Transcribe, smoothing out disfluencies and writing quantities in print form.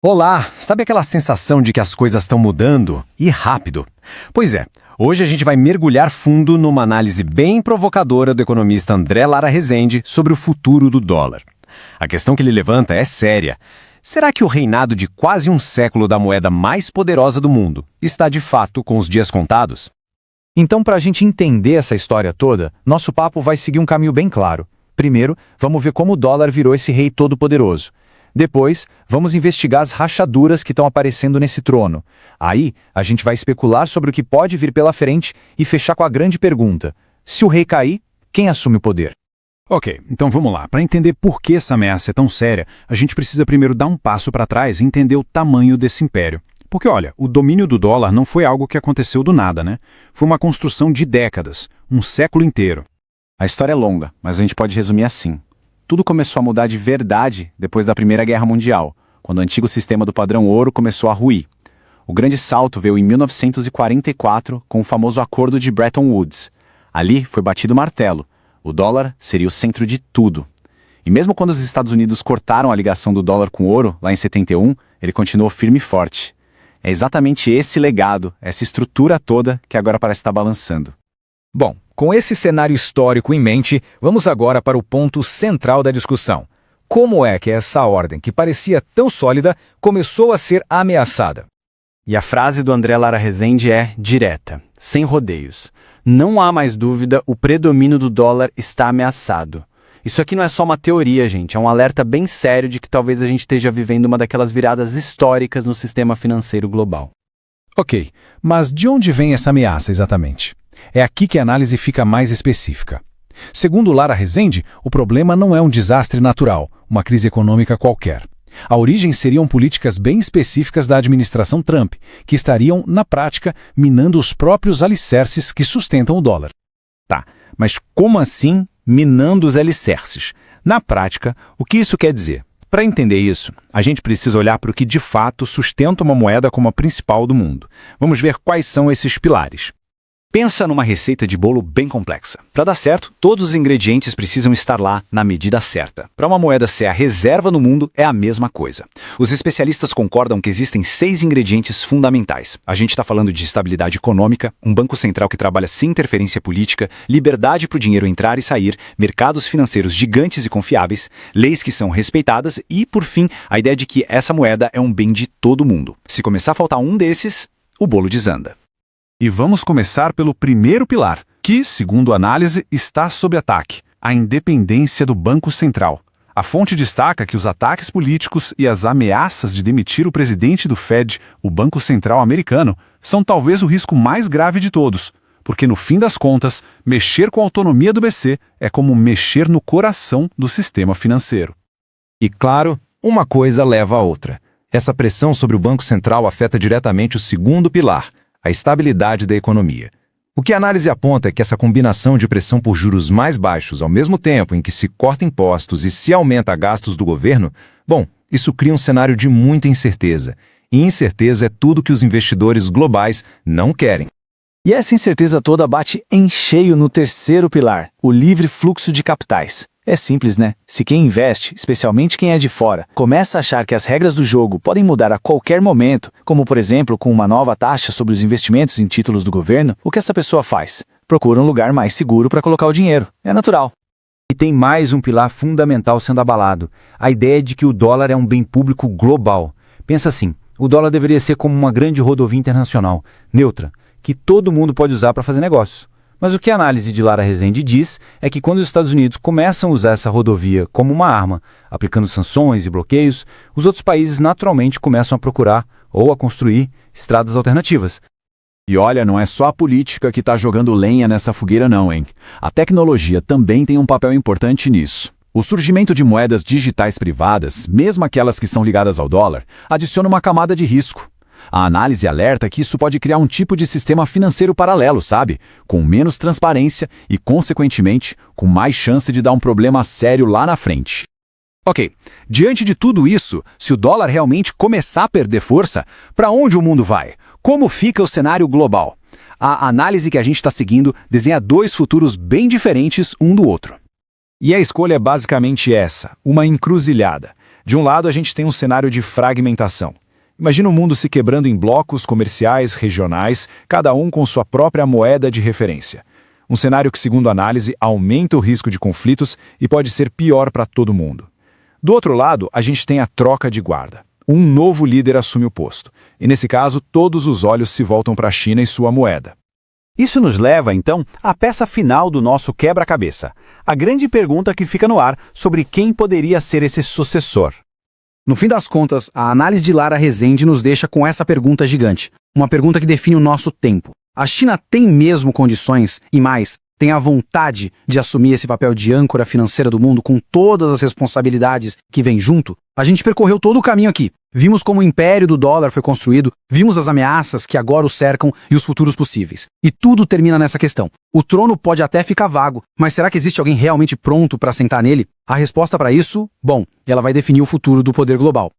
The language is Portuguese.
Olá, sabe aquela sensação de que as coisas estão mudando? E rápido? Pois é, hoje a gente vai mergulhar fundo numa análise bem provocadora do economista André Lara Rezende sobre o futuro do dólar. A questão que ele levanta é séria. Será que o reinado de quase um século da moeda mais poderosa do mundo está de fato com os dias contados? Então, para a gente entender essa história toda, nosso papo vai seguir um caminho bem claro. Primeiro, vamos ver como o dólar virou esse rei todo-poderoso. Depois, vamos investigar as rachaduras que estão aparecendo nesse trono. Aí, a gente vai especular sobre o que pode vir pela frente e fechar com a grande pergunta: se o rei cair, quem assume o poder? Ok, então vamos lá. Para entender por que essa ameaça é tão séria, a gente precisa primeiro dar um passo para trás e entender o tamanho desse império. Porque olha, o domínio do dólar não foi algo que aconteceu do nada, né? Foi uma construção de décadas, um século inteiro. A história é longa, mas a gente pode resumir assim. Tudo começou a mudar de verdade depois da Primeira Guerra Mundial, quando o antigo sistema do padrão ouro começou a ruir. O grande salto veio em 1944 com o famoso Acordo de Bretton Woods. Ali foi batido o martelo. O dólar seria o centro de tudo. E mesmo quando os Estados Unidos cortaram a ligação do dólar com o ouro, lá em 71, ele continuou firme e forte. É exatamente esse legado, essa estrutura toda que agora parece estar balançando. Bom, com esse cenário histórico em mente, vamos agora para o ponto central da discussão. Como é que essa ordem, que parecia tão sólida, começou a ser ameaçada? E a frase do André Lara Rezende é direta, sem rodeios. Não há mais dúvida, o predomínio do dólar está ameaçado. Isso aqui não é só uma teoria, gente, é um alerta bem sério de que talvez a gente esteja vivendo uma daquelas viradas históricas no sistema financeiro global. Ok, mas de onde vem essa ameaça exatamente? É aqui que a análise fica mais específica. Segundo Lara Rezende, o problema não é um desastre natural, uma crise econômica qualquer. A origem seriam políticas bem específicas da administração Trump, que estariam, na prática, minando os próprios alicerces que sustentam o dólar. Tá, mas como assim minando os alicerces? Na prática, o que isso quer dizer? Para entender isso, a gente precisa olhar para o que de fato sustenta uma moeda como a principal do mundo. Vamos ver quais são esses pilares. Pensa numa receita de bolo bem complexa. Para dar certo, todos os ingredientes precisam estar lá na medida certa. Para uma moeda ser a reserva no mundo, é a mesma coisa. Os especialistas concordam que existem 6 ingredientes fundamentais. A gente está falando de estabilidade econômica, um banco central que trabalha sem interferência política, liberdade para o dinheiro entrar e sair, mercados financeiros gigantes e confiáveis, leis que são respeitadas e, por fim, a ideia de que essa moeda é um bem de todo mundo. Se começar a faltar um desses, o bolo desanda. E vamos começar pelo primeiro pilar, que, segundo a análise, está sob ataque: a independência do Banco Central. A fonte destaca que os ataques políticos e as ameaças de demitir o presidente do Fed, o Banco Central americano, são talvez o risco mais grave de todos, porque no fim das contas, mexer com a autonomia do BC é como mexer no coração do sistema financeiro. E claro, uma coisa leva a outra. Essa pressão sobre o Banco Central afeta diretamente o segundo pilar, a estabilidade da economia. O que a análise aponta é que essa combinação de pressão por juros mais baixos ao mesmo tempo em que se corta impostos e se aumenta gastos do governo, bom, isso cria um cenário de muita incerteza. E incerteza é tudo que os investidores globais não querem. E essa incerteza toda bate em cheio no terceiro pilar, o livre fluxo de capitais. É simples, né? Se quem investe, especialmente quem é de fora, começa a achar que as regras do jogo podem mudar a qualquer momento, como por exemplo com uma nova taxa sobre os investimentos em títulos do governo, o que essa pessoa faz? Procura um lugar mais seguro para colocar o dinheiro. É natural. E tem mais um pilar fundamental sendo abalado: a ideia de que o dólar é um bem público global. Pensa assim, o dólar deveria ser como uma grande rodovia internacional, neutra, que todo mundo pode usar para fazer negócios. Mas o que a análise de Lara Rezende diz é que quando os Estados Unidos começam a usar essa rodovia como uma arma, aplicando sanções e bloqueios, os outros países naturalmente começam a procurar ou a construir estradas alternativas. E olha, não é só a política que está jogando lenha nessa fogueira não, hein? A tecnologia também tem um papel importante nisso. O surgimento de moedas digitais privadas, mesmo aquelas que são ligadas ao dólar, adiciona uma camada de risco. A análise alerta que isso pode criar um tipo de sistema financeiro paralelo, sabe? Com menos transparência e, consequentemente, com mais chance de dar um problema sério lá na frente. Ok, diante de tudo isso, se o dólar realmente começar a perder força, para onde o mundo vai? Como fica o cenário global? A análise que a gente está seguindo desenha 2 futuros bem diferentes um do outro. E a escolha é basicamente essa, uma encruzilhada. De um lado, a gente tem um cenário de fragmentação. Imagina o mundo se quebrando em blocos comerciais regionais, cada um com sua própria moeda de referência. Um cenário que, segundo a análise, aumenta o risco de conflitos e pode ser pior para todo mundo. Do outro lado, a gente tem a troca de guarda. Um novo líder assume o posto. E nesse caso, todos os olhos se voltam para a China e sua moeda. Isso nos leva, então, à peça final do nosso quebra-cabeça. A grande pergunta que fica no ar sobre quem poderia ser esse sucessor. No fim das contas, a análise de Lara Rezende nos deixa com essa pergunta gigante. Uma pergunta que define o nosso tempo. A China tem mesmo condições, e mais, tem a vontade de assumir esse papel de âncora financeira do mundo com todas as responsabilidades que vêm junto? A gente percorreu todo o caminho aqui. Vimos como o império do dólar foi construído, vimos as ameaças que agora o cercam e os futuros possíveis. E tudo termina nessa questão. O trono pode até ficar vago, mas será que existe alguém realmente pronto para sentar nele? A resposta para isso, bom, ela vai definir o futuro do poder global.